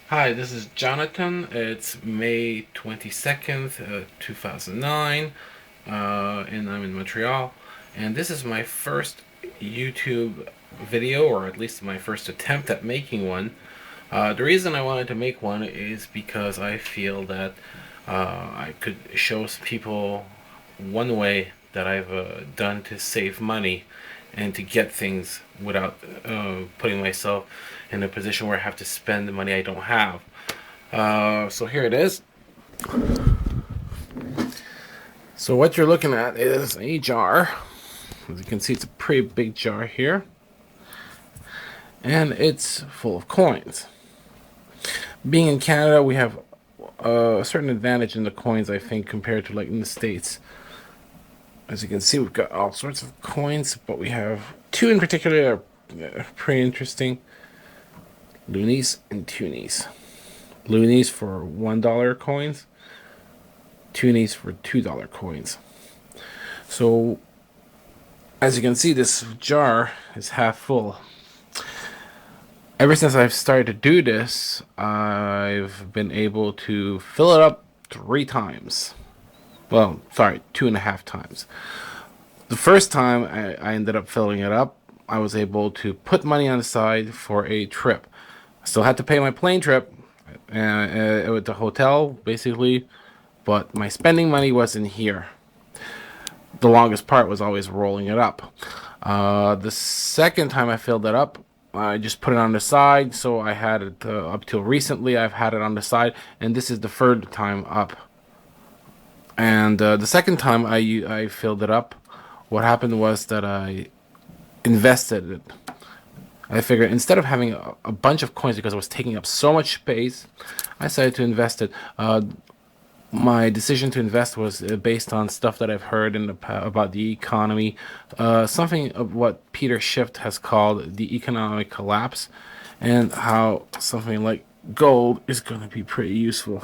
Hi, this is Jonathan. It's May 22nd, 2009, and I'm in Montreal. And this is my first YouTube video, or at least my first attempt at making one. The reason I wanted to make one is because I feel that I could show people one way that I've done to save money and to get things without putting myself in a position where I have to spend the money I don't have. So here it is. So what you're looking at is a jar. As you can see, it's a pretty big jar here, and it's full of coins. Being in Canada, we have a certain advantage in the coins, I think, compared to like in the States. As you can see, we've got all sorts of coins, but we have two in particular that are pretty interesting: loonies and toonies. Loonies for $1 coins, toonies for $2 coins. So, as you can see, this jar is half full. Ever since I've started to do this, I've been able to fill it up 3 times. Well, sorry, 2.5 times. The first time I ended up filling it up, I was able to put money on the side for a trip. I still had to pay my plane trip at the hotel, basically, but my spending money wasn't here. The longest part was always rolling it up. The second time I filled it up, I just put it on the side, so I had it up till recently. I've had it on the side, and this is the third time up. And the second time I filled it up, what happened was that I invested it. I figured instead of having a bunch of coins because it was taking up so much space, I decided to invest it. My decision to invest was based on stuff that I've heard about the economy, something of what Peter Schiff has called the economic collapse, and how something like gold is going to be pretty useful,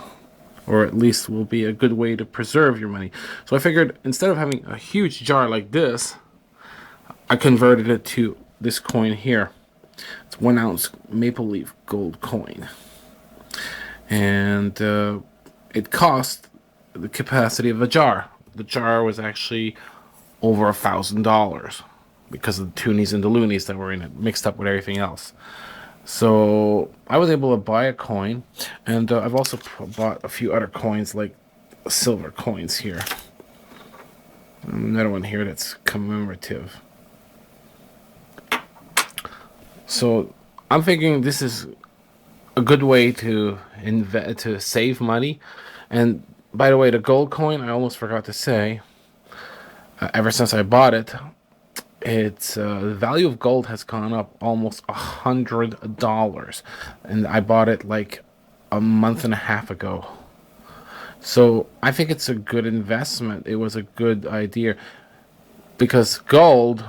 or at least will be a good way to preserve your money. So I figured instead of having a huge jar like this, I converted it to this coin here. It's 1 ounce maple leaf gold coin, and it cost the capacity of a jar. The jar was actually over $1,000 because of the toonies and the loonies that were in it, mixed up with everything else. So I was able to buy a coin, and I've also bought a few other coins like silver coins here. Another one here that's commemorative. So I'm thinking this is a good way to to save money. And by the way, the gold coin, I almost forgot to say, ever since I bought it, its the value of gold has gone up almost $100, and I bought it like a month and a half ago. So I think it's a good investment. It was a good idea because gold,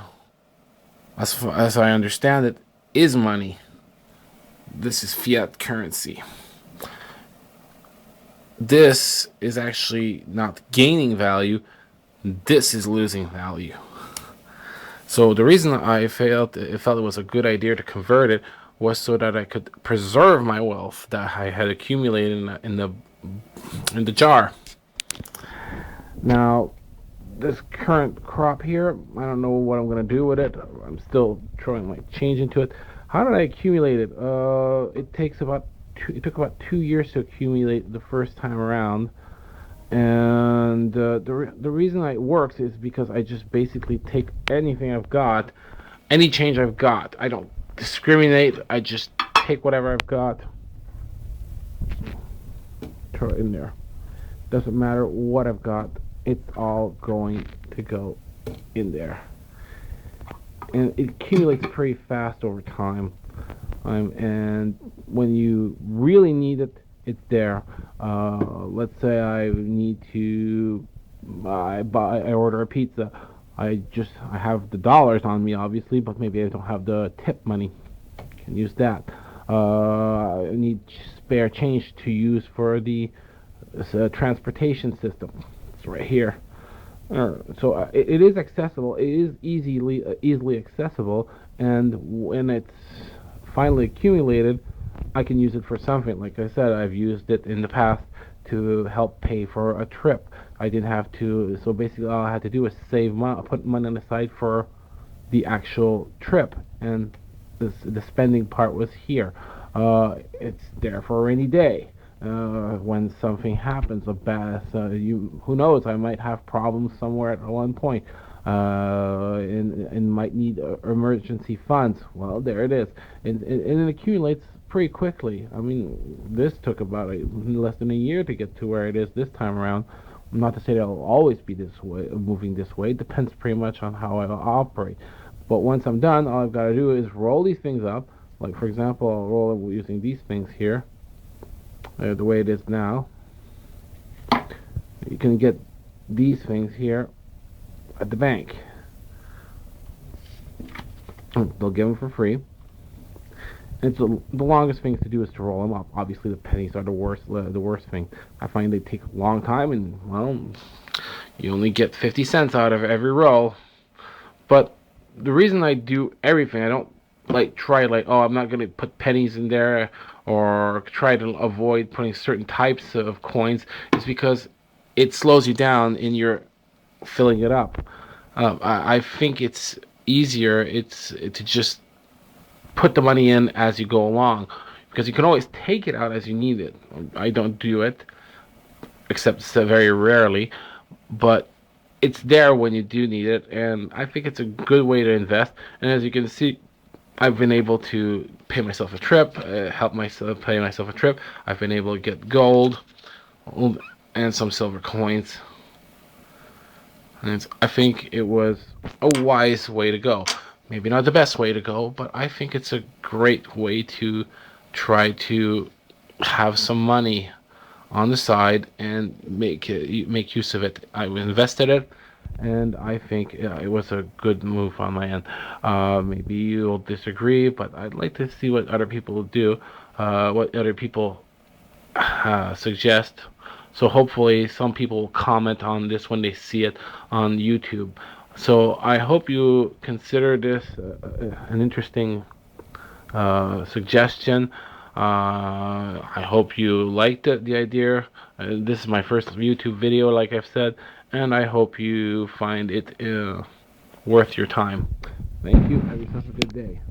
as I understand it, is money. This is fiat currency. This is actually not gaining value. This is losing value. So the reason I felt it was a good idea to convert it was so that I could preserve my wealth that I had accumulated in the jar. Now, this current crop here, I don't know what I'm gonna do with it. I'm still throwing my change into it. How did I accumulate it? It took about 2 years to accumulate the first time around, and the reason it works is because I just basically take anything I've got, any change I've got. I don't discriminate. I just take whatever I've got, throw it in there. Doesn't matter what I've got. It's all going to go in there, and it accumulates pretty fast over time. And when you really need it, it's there. Let's say I need to, I order a pizza. I have the dollars on me, obviously, but maybe I don't have the tip money. Can use that. I need spare change to use for the transportation system. It's right here. It is accessible. It is easily accessible, and when it's finally accumulated, I can use it for something. Like I said, I've used it in the past to help pay for a trip. I didn't have to, so basically all I had to do was save money, put money on the side for the actual trip, and the spending part was here. It's there for a rainy day. When something happens, a bad, you who knows? I might have problems somewhere at one point, and might need emergency funds. Well, there it is, and it accumulates pretty quickly. I mean, this took about less than a year to get to where it is this time around. Not to say that it'll always be this way, moving this way. It depends pretty much on how I operate. But once I'm done, all I've got to do is roll these things up. Like, for example, I'll roll it using these things here, the way it is now. You can get these things here at the bank. They'll give them for free. It's the longest thing to do is to roll them up. Obviously, the pennies are the worst thing. I find they take a long time, and well, you only get 50 cents out of every roll. But the reason I do everything, I don't try oh, I'm not gonna put pennies in there or try to avoid putting certain types of coins, is because it slows you down in your filling it up. I think it's easier. It's to just put the money in as you go along, because you can always take it out as you need it. I don't do it, except very rarely, but it's there when you do need it, and I think it's a good way to invest. And as you can see, I've been able to pay myself a trip, help myself pay myself a trip. I've been able to get gold and some silver coins. And I think it was a wise way to go. Maybe not the best way to go, but I think it's a great way to try to have some money on the side and make use of it. I invested it, and I think it was a good move on my end. Maybe you'll disagree, but I'd like to see what other people do, what other people suggest. So hopefully some people will comment on this when they see it on YouTube. So I hope you consider this an interesting suggestion. I hope you liked it, the idea. This is my first YouTube video, like I've said, and I hope you find it worth your time. Thank you. Have yourself a good day.